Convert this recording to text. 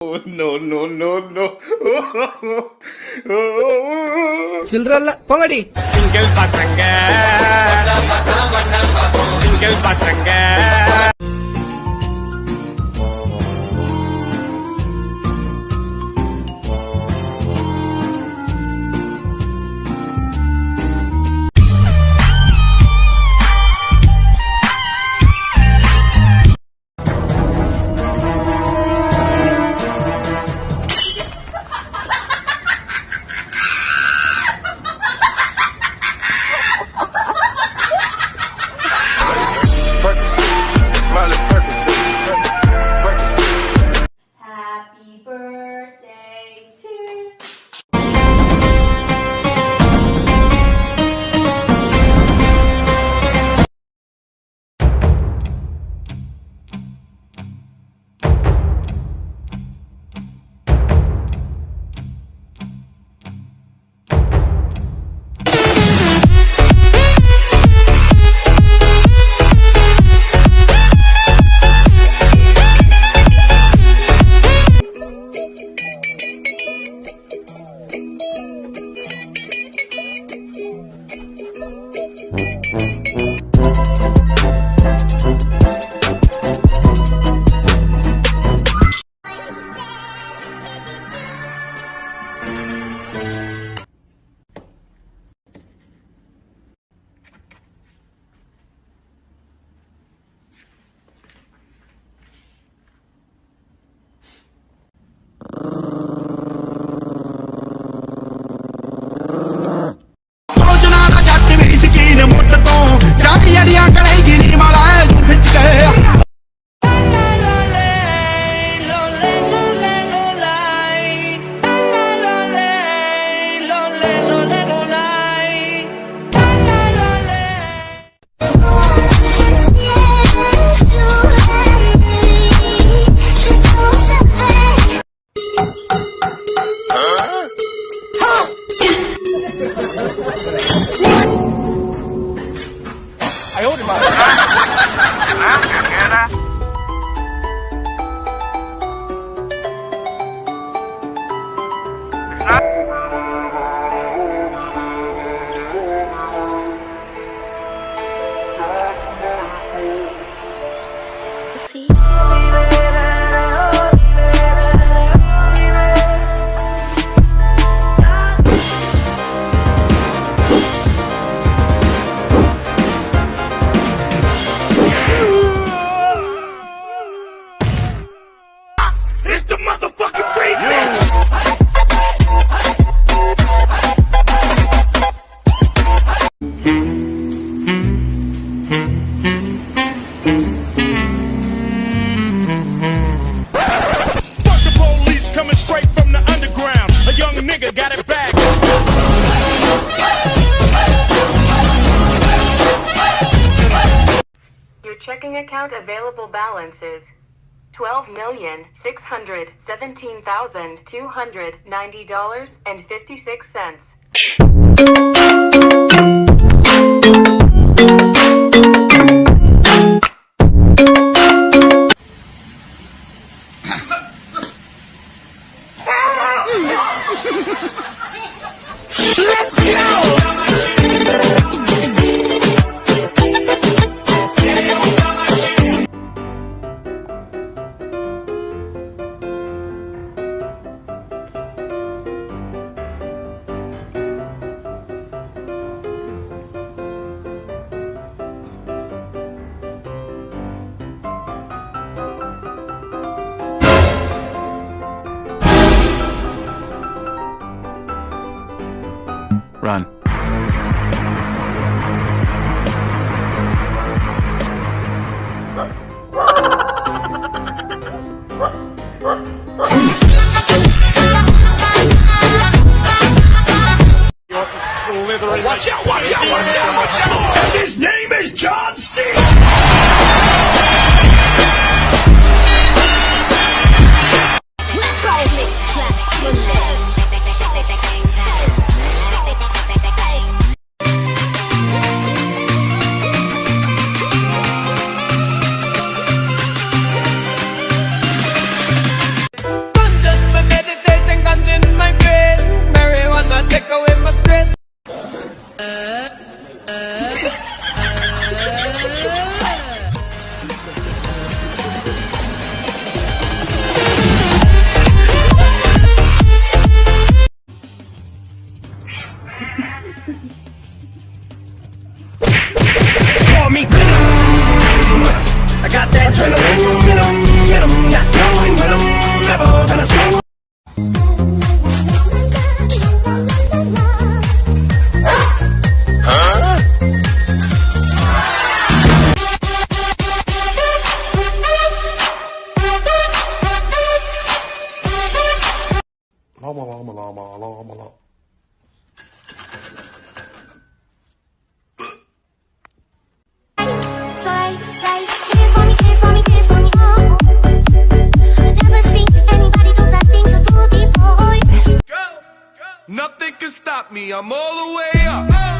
Oh, no, no, no, no. Children, pongadi. Single pasanga. Single pasanga. Happy birthday to you. See? It's the motherfucking remix! Fuck the police coming straight from the underground. A young nigga got it back. Your checking account available balance is $12,617,290.56. Let's go! Run. Watch out, watch out, watch out, watch out! And his name is John C. Llama, llama, llama, llama, llama. Say, kiss for me, kiss for me, kiss for me, oh. I've never seen anybody do that thing you do before. Nothing can stop me, I'm all the way up.